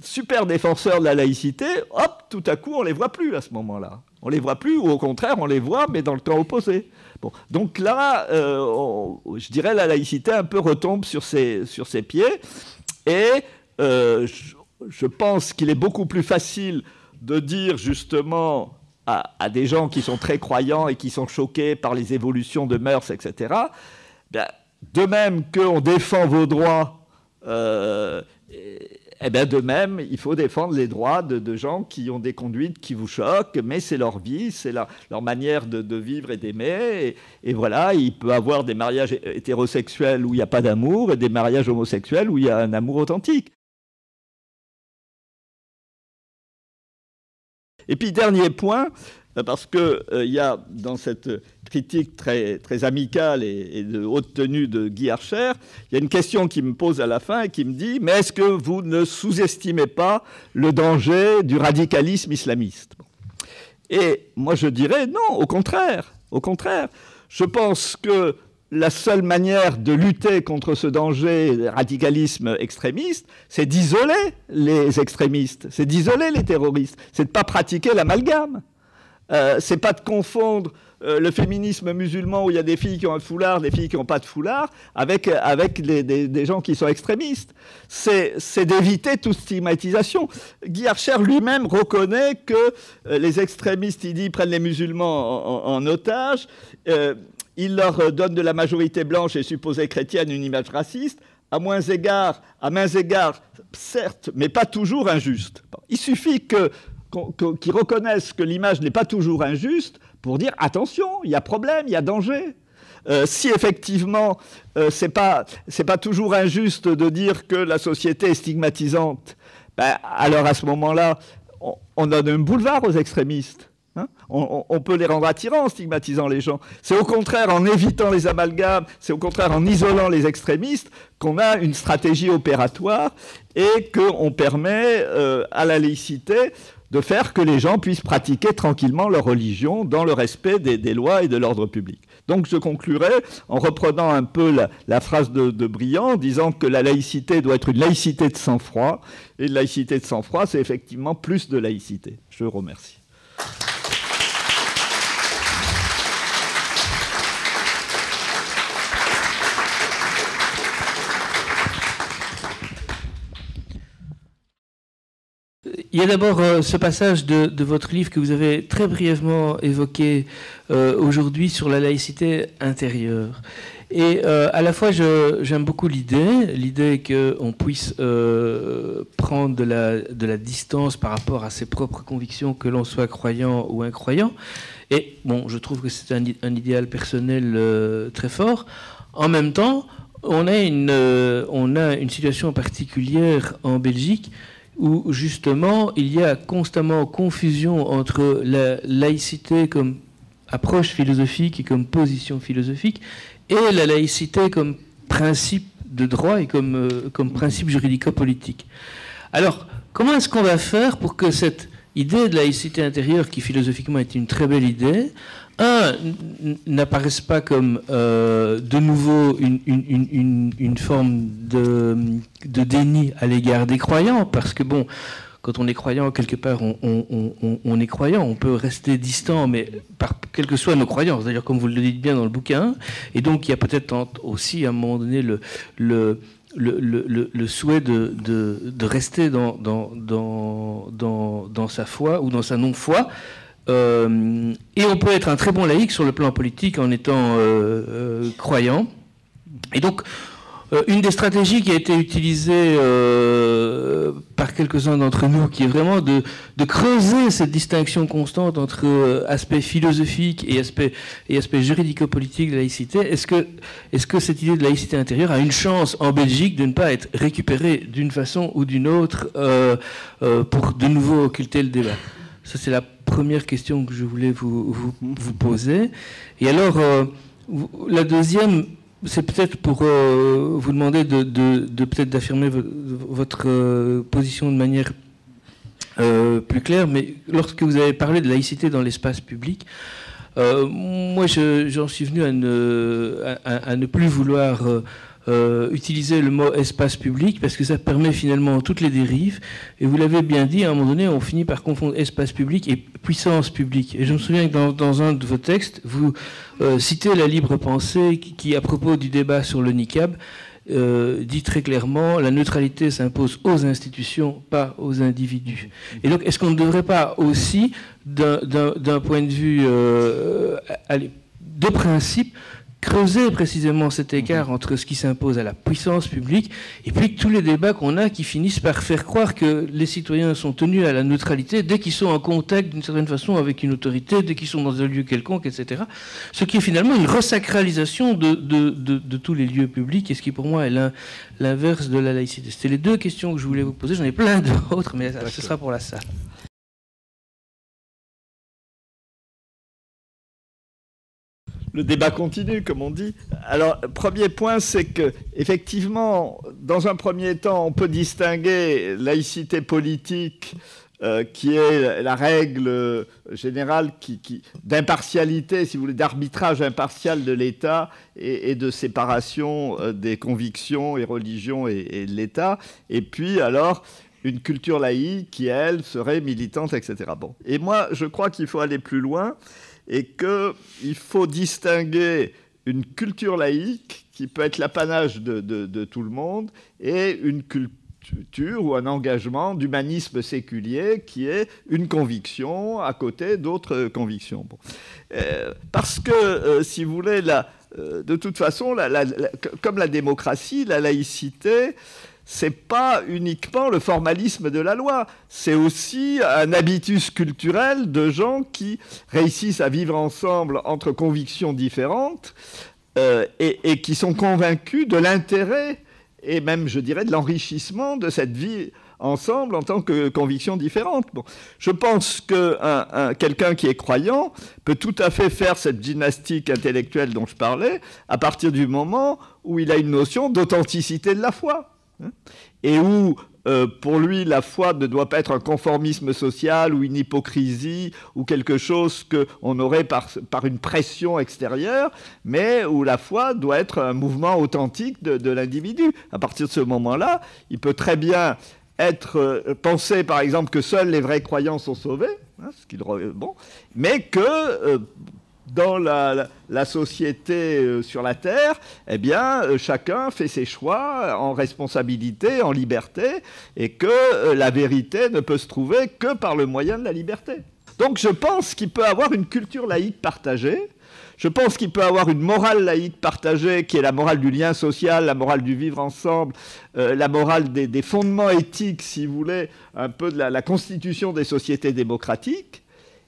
super défenseurs de la laïcité, hop, tout à coup, on ne les voit plus à ce moment-là. On ne les voit plus, ou au contraire, on les voit, mais dans le camp opposé. Bon. Donc là, je dirais la laïcité un peu retombe sur ses pieds. Et je pense qu'il est beaucoup plus facile de dire justement à des gens qui sont très croyants et qui sont choqués par les évolutions de mœurs, etc., bien, de même qu'on défend vos droits, eh bien, de même, il faut défendre les droits de gens qui ont des conduites qui vous choquent, mais c'est leur vie, c'est leur manière de vivre et d'aimer. Et voilà, il peut y avoir des mariages hétérosexuels où il n'y a pas d'amour et des mariages homosexuels où il y a un amour authentique. Et puis, dernier point, parce que il y a dans cette critique très, très amicale et de haute tenue de Guy Archer, il y a une question qui me pose à la fin et qui me dit « Mais est-ce que vous ne sous-estimez pas le danger du radicalisme islamiste ?» Et moi je dirais non, au contraire. Au contraire, je pense que la seule manière de lutter contre ce danger, le radicalisme extrémiste, c'est d'isoler les extrémistes, c'est d'isoler les terroristes, c'est de ne pas pratiquer l'amalgame. C'est pas de confondre le féminisme musulman où il y a des filles qui ont un foulard, des filles qui n'ont pas de foulard, avec des gens qui sont extrémistes. C'est d'éviter toute stigmatisation. Guy Archer lui-même reconnaît que les extrémistes, il dit, prennent les musulmans en otage. Il leur donne de la majorité blanche et supposée chrétienne une image raciste, à mains égards, certes, mais pas toujours injuste. Bon, il suffit qu'ils reconnaissent que l'image n'est pas toujours injuste pour dire attention, il y a problème, il y a danger. Si effectivement c'est pas toujours injuste de dire que la société est stigmatisante, ben, alors à ce moment-là, on donne un boulevard aux extrémistes. Hein, on peut les rendre attirants en stigmatisant les gens. C'est au contraire en évitant les amalgames, c'est au contraire en isolant les extrémistes qu'on a une stratégie opératoire et qu'on permet à la laïcité de faire que les gens puissent pratiquer tranquillement leur religion dans le respect des lois et de l'ordre public. Donc je conclurai en reprenant un peu la phrase de Briand, disant que la laïcité doit être une laïcité de sang-froid, et une laïcité de sang-froid, c'est effectivement plus de laïcité. Je vous remercie. Il y a d'abord ce passage de votre livre que vous avez très brièvement évoqué aujourd'hui sur la laïcité intérieure. Et à la fois, j'aime beaucoup l'idée qu'on puisse prendre de la distance par rapport à ses propres convictions, que l'on soit croyant ou incroyant. Et bon, je trouve que c'est un idéal personnel très fort. En même temps, on a une situation particulière en Belgique où justement il y a constamment confusion entre la laïcité comme approche philosophique et comme position philosophique et la laïcité comme principe de droit et comme principe juridico-politique. Alors, comment est-ce qu'on va faire pour que cette idée de laïcité intérieure, qui philosophiquement est une très belle idée, n'apparaisse pas comme de nouveau une forme de déni à l'égard des croyants, parce que bon, quand on est croyant, quelque part, on est croyant, on peut rester distant, mais quelles que soient nos croyances, d'ailleurs comme vous le dites bien dans le bouquin, et donc il y a peut-être aussi à un moment donné le souhait de rester dans sa foi ou dans sa non-foi. Et on peut être un très bon laïc sur le plan politique en étant croyant. Et donc, une des stratégies qui a été utilisée par quelques-uns d'entre nous, qui est vraiment de creuser cette distinction constante entre aspect philosophique et aspect juridico-politique de la laïcité, est-ce que cette idée de laïcité intérieure a une chance en Belgique de ne pas être récupérée d'une façon ou d'une autre pour de nouveau occulter le débat? Ça, c'est la première question que je voulais vous poser. Et alors, la deuxième, c'est peut-être pour vous demander peut-être d'affirmer votre position de manière plus claire, mais lorsque vous avez parlé de laïcité dans l'espace public, moi, j'en suis venu à ne plus vouloir utiliser le mot espace public, parce que ça permet finalement toutes les dérives. Et vous l'avez bien dit, à un moment donné, on finit par confondre espace public et puissance publique. Et je me souviens que dans un de vos textes, vous citez la libre pensée qui, à propos du débat sur le niqab, dit très clairement, la neutralité s'impose aux institutions, pas aux individus. Et donc, est-ce qu'on ne devrait pas aussi, d'un point de vue de principe, creuser précisément cet écart entre ce qui s'impose à la puissance publique et puis tous les débats qu'on a qui finissent par faire croire que les citoyens sont tenus à la neutralité dès qu'ils sont en contact d'une certaine façon avec une autorité, dès qu'ils sont dans un lieu quelconque, etc. Ce qui est finalement une resacralisation de tous les lieux publics, et ce qui pour moi est l'inverse de la laïcité. C'était les deux questions que je voulais vous poser. J'en ai plein d'autres, mais ce sera pour la salle. Le débat continue, comme on dit. Alors, premier point, c'est que, effectivement, dans un premier temps, on peut distinguer laïcité politique, qui est la règle générale d'impartialité, si vous voulez, d'arbitrage impartial de l'État et de séparation des convictions et religions et de l'État. Et puis, alors, une culture laïque qui, elle, serait militante, etc. Bon. Et moi, je crois qu'il faut aller plus loin et qu'il faut distinguer une culture laïque qui peut être l'apanage de tout le monde et une culture ou un engagement d'humanisme séculier qui est une conviction à côté d'autres convictions. Bon. Parce que, si vous voulez, de toute façon, comme la démocratie, la laïcité, c'est pas uniquement le formalisme de la loi, c'est aussi un habitus culturel de gens qui réussissent à vivre ensemble entre convictions différentes et qui sont convaincus de l'intérêt et même, je dirais, de l'enrichissement de cette vie ensemble en tant que convictions différentes. Bon. Je pense que quelqu'un qui est croyant peut tout à fait faire cette gymnastique intellectuelle dont je parlais à partir du moment où il a une notion d'authenticité de la foi. Et où, pour lui, la foi ne doit pas être un conformisme social ou une hypocrisie ou quelque chose qu'on aurait par une pression extérieure, mais où la foi doit être un mouvement authentique de l'individu. À partir de ce moment-là, il peut très bien penser, par exemple, que seuls les vrais croyants sont sauvés, mais que dans la société sur la Terre, eh bien, chacun fait ses choix en responsabilité, en liberté, et que la vérité ne peut se trouver que par le moyen de la liberté. Donc je pense qu'il peut avoir une culture laïque partagée. Je pense qu'il peut avoir une morale laïque partagée, qui est la morale du lien social, la morale du vivre ensemble, la morale des fondements éthiques, si vous voulez, un peu de la constitution des sociétés démocratiques.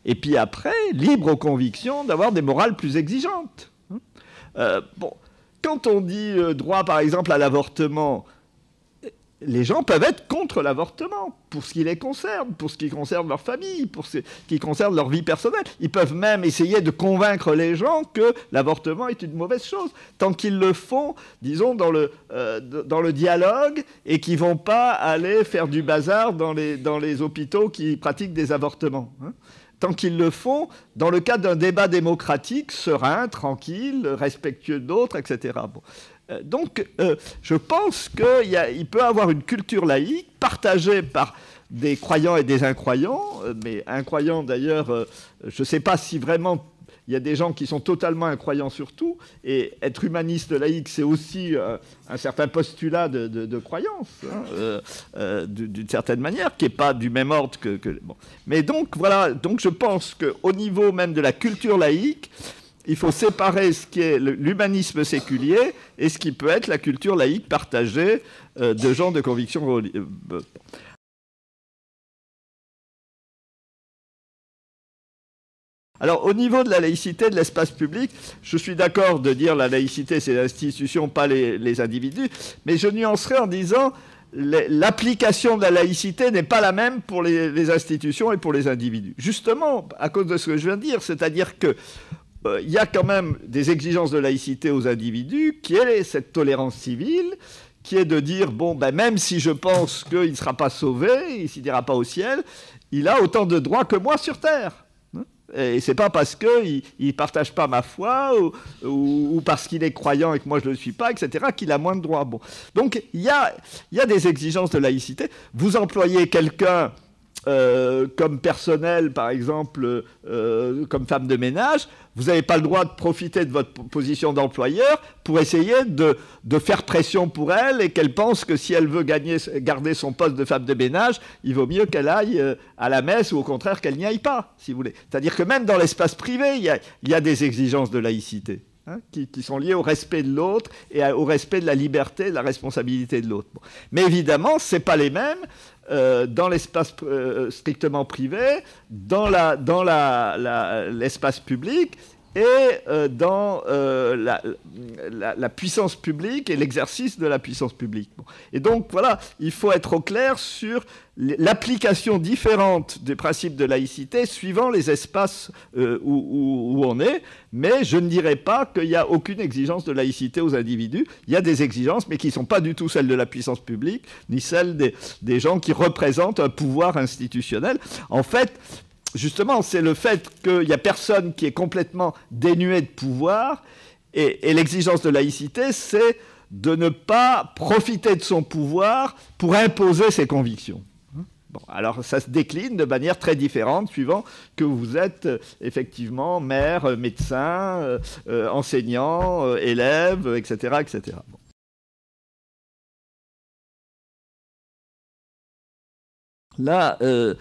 Et puis après, libre aux convictions d'avoir des morales plus exigeantes. Bon, quand on dit droit, par exemple, à l'avortement, les gens peuvent être contre l'avortement, pour ce qui les concerne, pour ce qui concerne leur famille, pour ce qui concerne leur vie personnelle. Ils peuvent même essayer de convaincre les gens que l'avortement est une mauvaise chose, tant qu'ils le font, disons, dans le dialogue, et qu'ils ne vont pas aller faire du bazar dans les hôpitaux qui pratiquent des avortements. Tant qu'ils le font dans le cadre d'un débat démocratique, serein, tranquille, respectueux d'autres, etc. Bon. Donc, je pense qu'il peut y avoir une culture laïque partagée par des croyants et des incroyants, mais incroyants d'ailleurs, je ne sais pas si vraiment il y a des gens qui sont totalement incroyants sur tout, et être humaniste laïque, c'est aussi un certain postulat de croyance, d'une certaine manière, qui n'est pas du même ordre que bon. Mais donc, voilà, donc je pense qu'au niveau même de la culture laïque, il faut séparer ce qui est l'humanisme séculier et ce qui peut être la culture laïque partagée de gens de conviction religieuse. Alors, au niveau de la laïcité de l'espace public, je suis d'accord de dire la laïcité, c'est l'institution, pas les individus, mais je nuancerai en disant l'application de la laïcité n'est pas la même pour les institutions et pour les individus. Justement, à cause de ce que je viens de dire, c'est-à-dire que il y a quand même des exigences de laïcité aux individus, qui est cette tolérance civile, qui est de dire, bon, ben, même si je pense qu'il ne sera pas sauvé, il ne s'ira pas au ciel, il a autant de droits que moi sur Terre. Et c'est pas parce qu'il ne partage pas ma foi ou parce qu'il est croyant et que moi je ne le suis pas, etc., qu'il a moins de droits. Bon. Donc il y a des exigences de laïcité. Vous employez quelqu'un comme personnel, par exemple, comme femme de ménage, vous n'avez pas le droit de profiter de votre position d'employeur pour essayer de faire pression pour elle et qu'elle pense que si elle veut garder son poste de femme de ménage, il vaut mieux qu'elle aille à la messe ou au contraire qu'elle n'y aille pas, si vous voulez. C'est-à-dire que même dans l'espace privé, il y a des exigences de laïcité qui sont liées au respect de l'autre et au respect de la liberté, de la responsabilité de l'autre. Bon. Mais évidemment, ce n'est pas les mêmes dans l'espace strictement privé, dans l'espace public, et dans la puissance publique et l'exercice de la puissance publique. Bon. Et donc, voilà, il faut être au clair sur l'application différente des principes de laïcité suivant les espaces où on est, mais je ne dirais pas qu'il n'y a aucune exigence de laïcité aux individus. Il y a des exigences, mais qui ne sont pas du tout celles de la puissance publique, ni celles des gens qui représentent un pouvoir institutionnel. En fait, justement, c'est le fait qu'il n'y a personne qui est complètement dénué de pouvoir, et l'exigence de laïcité, c'est de ne pas profiter de son pouvoir pour imposer ses convictions. Bon, alors ça se décline de manière très différente suivant que vous êtes effectivement maire, médecin, enseignant, élève, etc. etc. Bon. Là,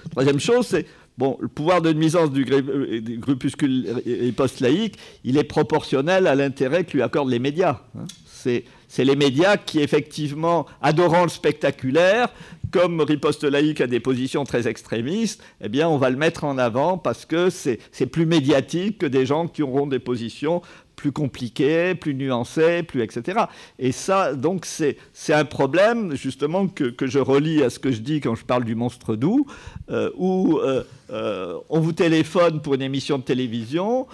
troisième chose, c'est bon, le pouvoir de nuisance du groupuscule riposte laïque, il est proportionnel à l'intérêt que lui accordent les médias. Hein. C'est les médias qui, effectivement, adorant le spectaculaire, comme Riposte laïque a des positions très extrémistes, eh bien, on va le mettre en avant parce que c'est plus médiatique que des gens qui auront des positions plus compliquées, plus nuancées, plus etc. Et ça, donc, c'est un problème, justement, que je relie à ce que je dis quand je parle du monstre doux, où on vous téléphone pour une émission de télévision,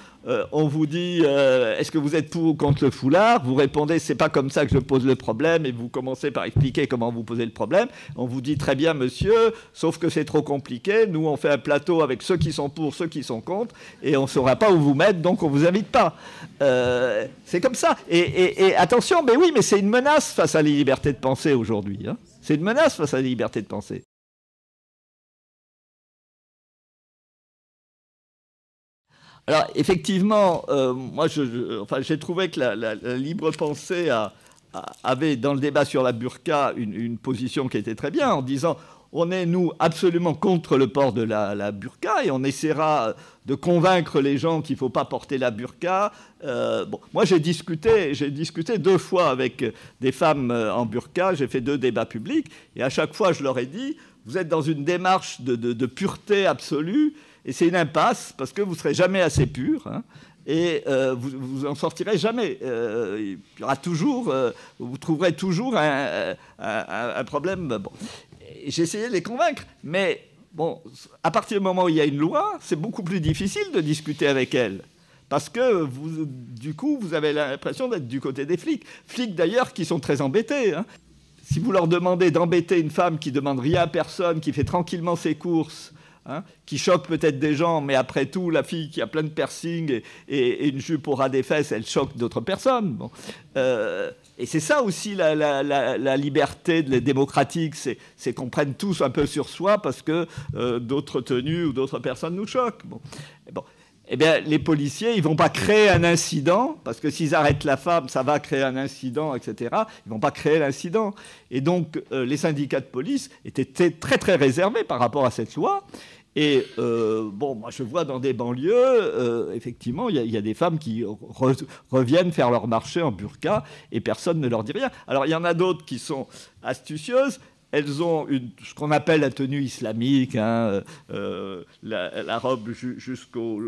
on vous dit est-ce que vous êtes pour ou contre le foulard? Vous répondez c'est pas comme ça que je pose le problème, et vous commencez par expliquer comment vous posez le problème. On vous dit très bien monsieur, sauf que c'est trop compliqué, nous on fait un plateau avec ceux qui sont pour, ceux qui sont contre, et on saura pas où vous mettre, donc on vous invite pas. C'est comme ça. Et attention, mais oui, mais c'est une menace face à la liberté de penser aujourd'hui. Hein. C'est une menace face à la liberté de penser. Alors, effectivement, moi, j'ai trouvé que la libre pensée avait, dans le débat sur la burqa, une position qui était très bien, en disant on est, nous, absolument contre le port de la burqa, et on essaiera de convaincre les gens qu'il ne faut pas porter la burqa. Bon, moi, j'ai discuté 2 fois avec des femmes en burqa, j'ai fait 2 débats publics, et à chaque fois, je leur ai dit vous êtes dans une démarche de pureté absolue, et c'est une impasse, parce que vous ne serez jamais assez pur, hein, et vous en sortirez jamais. Il y aura toujours, vous trouverez toujours un problème. Bon. J'ai essayé de les convaincre, mais bon, à partir du moment où il y a une loi, c'est beaucoup plus difficile de discuter avec elles. Parce que, du coup, vous avez l'impression d'être du côté des flics. Flics, d'ailleurs, qui sont très embêtés. Hein. Si vous leur demandez d'embêter une femme qui ne demande rien à personne, qui fait tranquillement ses courses, hein, qui choque peut-être des gens, mais après tout, la fille qui a plein de piercings et une jupe au ras des fesses, elle choque d'autres personnes. Bon. Et c'est ça aussi la liberté démocratique, c'est qu'on prenne tous un peu sur soi parce que d'autres tenues ou d'autres personnes nous choquent. Bon. Eh bien, les policiers, ils ne vont pas créer un incident, parce que s'ils arrêtent la femme, ça va créer un incident, etc. Ils ne vont pas créer l'incident. Et donc, les syndicats de police étaient très, très réservés par rapport à cette loi. Et bon, moi, je vois dans des banlieues, effectivement, il y a des femmes qui reviennent faire leur marché en burqa, et personne ne leur dit rien. Alors, il y en a d'autres qui sont astucieuses. Elles ont ce qu'on appelle la tenue islamique, hein, la robe jusqu'aux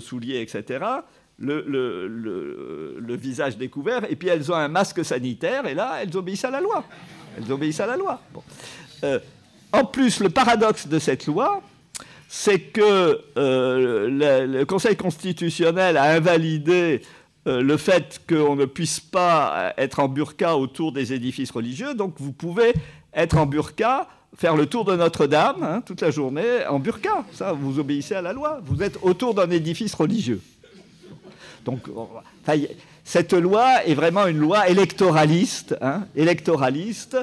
souliers, etc., le visage découvert, et puis elles ont un masque sanitaire, et là, elles obéissent à la loi. Elles obéissent à la loi. Bon. En plus, le paradoxe de cette loi, c'est que le Conseil constitutionnel a invalidé le fait qu'on ne puisse pas être en burqa autour des édifices religieux. Donc vous pouvez être en burqa, faire le tour de Notre-Dame, hein, toute la journée en burqa. Ça, vous obéissez à la loi. Vous êtes autour d'un édifice religieux. Donc, cette loi est vraiment une loi électoraliste, hein, électoraliste,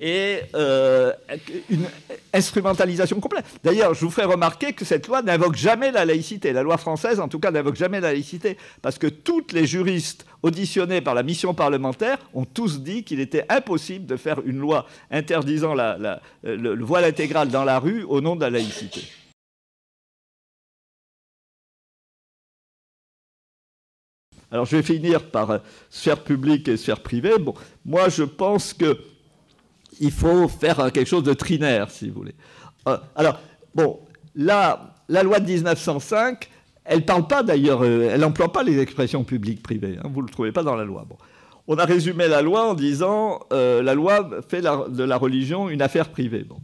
et une instrumentalisation complète. D'ailleurs, je vous ferai remarquer que cette loi n'invoque jamais la laïcité. La loi française, en tout cas, n'invoque jamais la laïcité, parce que tous les juristes auditionnés par la mission parlementaire ont tous dit qu'il était impossible de faire une loi interdisant le voile intégral dans la rue au nom de la laïcité. Alors, je vais finir par sphère publique et sphère privée. Bon, moi, je pense que il faut faire quelque chose de trinaire, si vous voulez. Alors, bon, la loi de 1905, elle parle pas d'ailleurs, elle n'emploie pas les expressions publiques-privées, hein, vous ne le trouvez pas dans la loi. Bon. On a résumé la loi en disant la loi fait de la religion une affaire privée. Bon.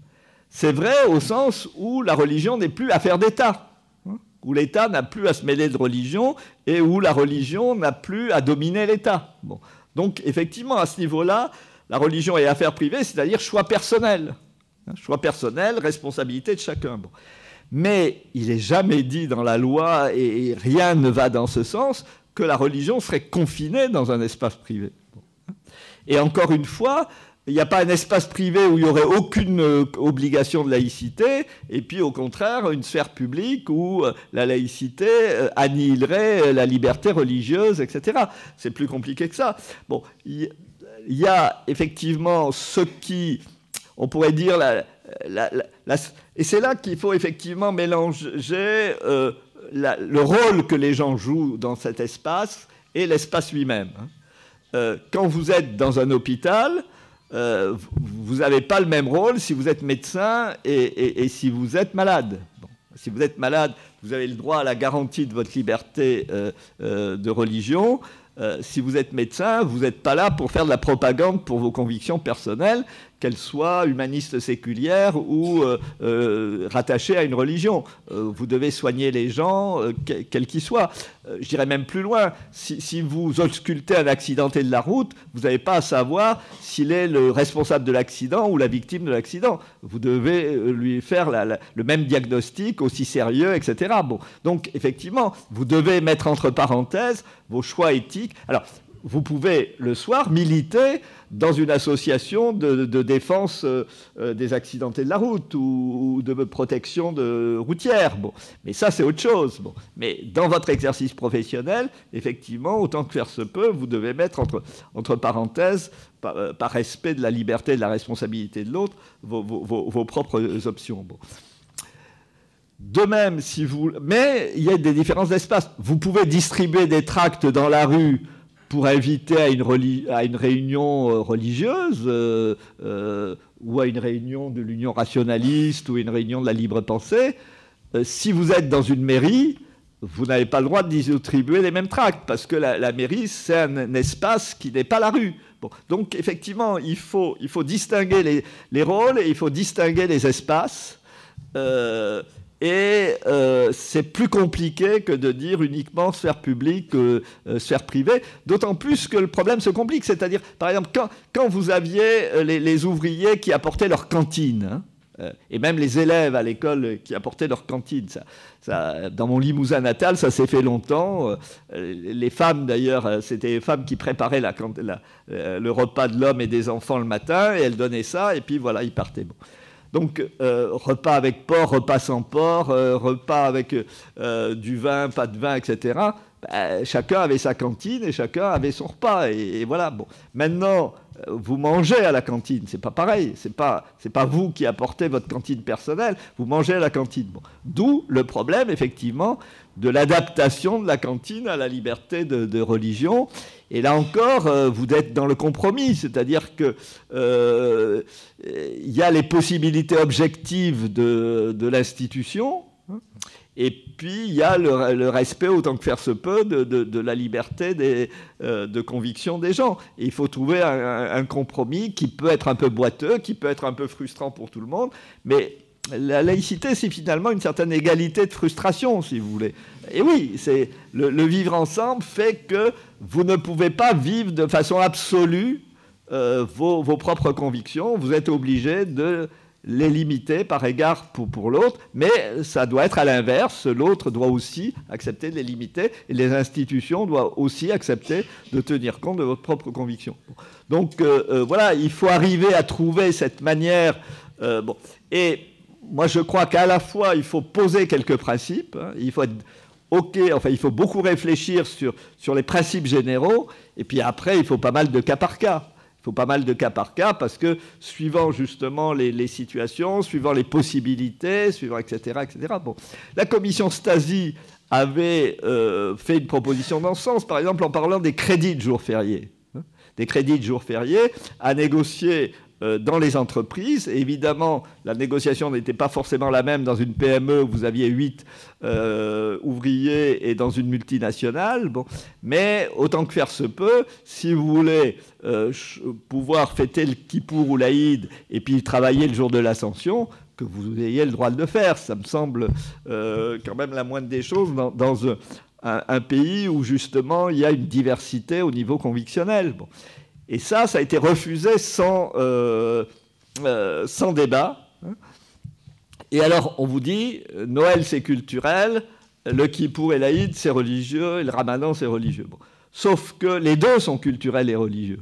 C'est vrai au sens où la religion n'est plus affaire d'État, hein, où l'État n'a plus à se mêler de religion et où la religion n'a plus à dominer l'État. Bon. Donc effectivement, à ce niveau-là, la religion est affaire privée, c'est-à-dire choix personnel. Hein, choix personnel, responsabilité de chacun. Bon. Mais il n'est jamais dit dans la loi, et rien ne va dans ce sens, que la religion serait confinée dans un espace privé. Et encore une fois, il n'y a pas un espace privé où il n'y aurait aucune obligation de laïcité, et puis au contraire, une sphère publique où la laïcité annihilerait la liberté religieuse, etc. C'est plus compliqué que ça. Bon, il y a effectivement ce qui, on pourrait dire, et c'est là qu'il faut effectivement mélanger le rôle que les gens jouent dans cet espace et l'espace lui-même. Quand vous êtes dans un hôpital, vous n'avez pas le même rôle si vous êtes médecin et si vous êtes malade. Bon. Si vous êtes malade, vous avez le droit à la garantie de votre liberté de religion. Si vous êtes médecin, vous n'êtes pas là pour faire de la propagande pour vos convictions personnelles, qu'elles soient humanistes séculières ou rattachées à une religion. Vous devez soigner les gens, quels qu'ils soient. Je dirais même plus loin, si vous auscultez un accidenté de la route, vous n'avez pas à savoir s'il est le responsable de l'accident ou la victime de l'accident. Vous devez lui faire le même diagnostic, aussi sérieux, etc. Bon. Donc, effectivement, vous devez mettre entre parenthèses vos choix éthiques. Alors, vous pouvez, le soir, militer dans une association de défense des accidentés de la route ou de protection routière. Bon. Mais ça, c'est autre chose. Bon. Mais dans votre exercice professionnel, effectivement, autant que faire se peut, vous devez mettre entre parenthèses, par respect de la liberté et de la responsabilité de l'autre, vos propres options. Bon. De même, mais il y a des différences d'espace. Vous pouvez distribuer des tracts dans la rue pour inviter à une réunion religieuse ou à une réunion de l'Union rationaliste ou une réunion de la libre pensée. Si vous êtes dans une mairie, vous n'avez pas le droit de distribuer les mêmes tracts parce que la mairie, c'est un espace qui n'est pas la rue. Bon, donc, effectivement, il faut distinguer les rôles et il faut distinguer les espaces. Et c'est plus compliqué que de dire uniquement sphère publique, sphère privée, d'autant plus que le problème se complique. C'est-à-dire, par exemple, quand vous aviez les ouvriers qui apportaient leur cantine, hein, et même les élèves à l'école qui apportaient leur cantine, ça, dans mon Limousin natal, ça s'est fait longtemps. Les femmes, d'ailleurs, c'était les femmes qui préparaient le repas de l'homme et des enfants le matin, et elles donnaient ça, et puis voilà, ils partaient. Bon. Donc, repas avec porc, repas sans porc, repas avec du vin, pas de vin, etc. Chacun avait sa cantine et chacun avait son repas. Et voilà. Bon. Maintenant, vous mangez à la cantine. C'est pas pareil. C'est pas vous qui apportez votre cantine personnelle. Vous mangez à la cantine. Bon. D'où le problème, effectivement, de l'adaptation de la cantine à la liberté de religion. Et là encore, vous êtes dans le compromis, c'est-à-dire que y a les possibilités objectives de l'institution, hein, et puis il y a le respect, autant que faire se peut, de la liberté de conviction des gens. Et il faut trouver un compromis qui peut être un peu boiteux, qui peut être un peu frustrant pour tout le monde, mais la laïcité, c'est finalement une certaine égalité de frustration, si vous voulez. Et oui, c'est le vivre ensemble fait que vous ne pouvez pas vivre de façon absolue vos propres convictions. Vous êtes obligé de les limiter par égard pour l'autre, mais ça doit être à l'inverse. L'autre doit aussi accepter de les limiter, et les institutions doivent aussi accepter de tenir compte de votre propre conviction. Donc voilà, il faut arriver à trouver cette manière. Bon. Et moi, je crois qu'à la fois, il faut poser quelques principes. Hein, il faut être il faut beaucoup réfléchir sur les principes généraux. Et puis après, il faut pas mal de cas par cas. Il faut pas mal de cas par cas parce que suivant justement les situations, suivant les possibilités, suivant etc. Bon, la commission Stasi avait fait une proposition dans ce sens, par exemple en parlant des crédits de jours fériés. Des crédits de jours fériés à négocier dans les entreprises. Et évidemment, la négociation n'était pas forcément la même dans une PME où vous aviez 8 ouvriers et dans une multinationale. Bon. Mais autant que faire se peut, si vous voulez pouvoir fêter le Kippour ou l'Aïd et puis travailler le jour de l'Ascension, que vous ayez le droit de le faire. Ça me semble quand même la moindre des choses dans un pays où justement il y a une diversité au niveau convictionnel. Bon. Et ça a été refusé sans débat. Et alors on vous dit, Noël c'est culturel, le Kippour et l'Aïd c'est religieux, et le Ramadan c'est religieux. Bon. Sauf que les deux sont culturels et religieux.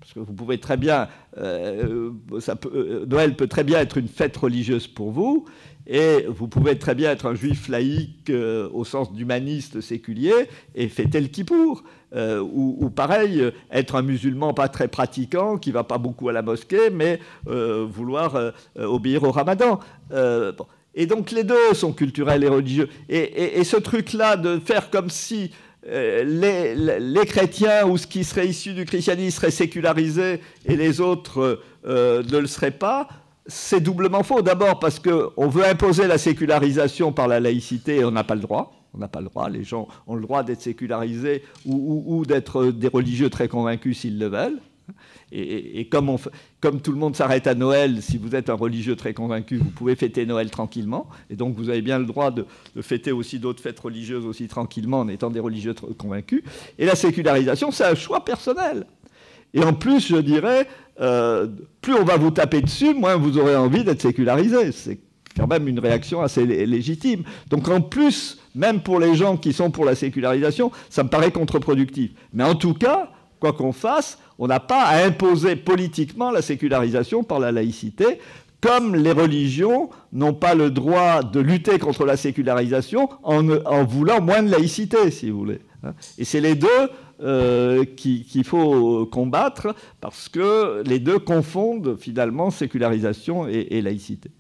Parce que vous pouvez très bien, Noël peut très bien être une fête religieuse pour vous, et vous pouvez très bien être un juif laïque au sens d'humaniste séculier et fêter le Kippour. Ou pareil, être un musulman pas très pratiquant, qui ne va pas beaucoup à la mosquée, mais vouloir obéir au Ramadan. Bon. Et donc les deux sont culturels et religieux. Et ce truc-là de faire comme si les chrétiens ou ce qui serait issu du christianisme serait sécularisé et les autres ne le seraient pas, c'est doublement faux. D'abord parce qu'on veut imposer la sécularisation par la laïcité et on n'a pas le droit. On n'a pas le droit. Les gens ont le droit d'être sécularisés ou d'être des religieux très convaincus s'ils le veulent. Et comme tout le monde s'arrête à Noël, si vous êtes un religieux très convaincu, vous pouvez fêter Noël tranquillement. Et donc vous avez bien le droit de fêter aussi d'autres fêtes religieuses aussi tranquillement en étant des religieux convaincus. Et la sécularisation, c'est un choix personnel. Et en plus, je dirais, plus on va vous taper dessus, moins vous aurez envie d'être sécularisé. C'est quand même une réaction assez légitime. Donc en plus, même pour les gens qui sont pour la sécularisation, ça me paraît contre-productif. Mais en tout cas, quoi qu'on fasse, on n'a pas à imposer politiquement la sécularisation par la laïcité, comme les religions n'ont pas le droit de lutter contre la sécularisation en voulant moins de laïcité, si vous voulez. Et c'est les deux qu'il faut combattre, parce que les deux confondent finalement sécularisation et laïcité.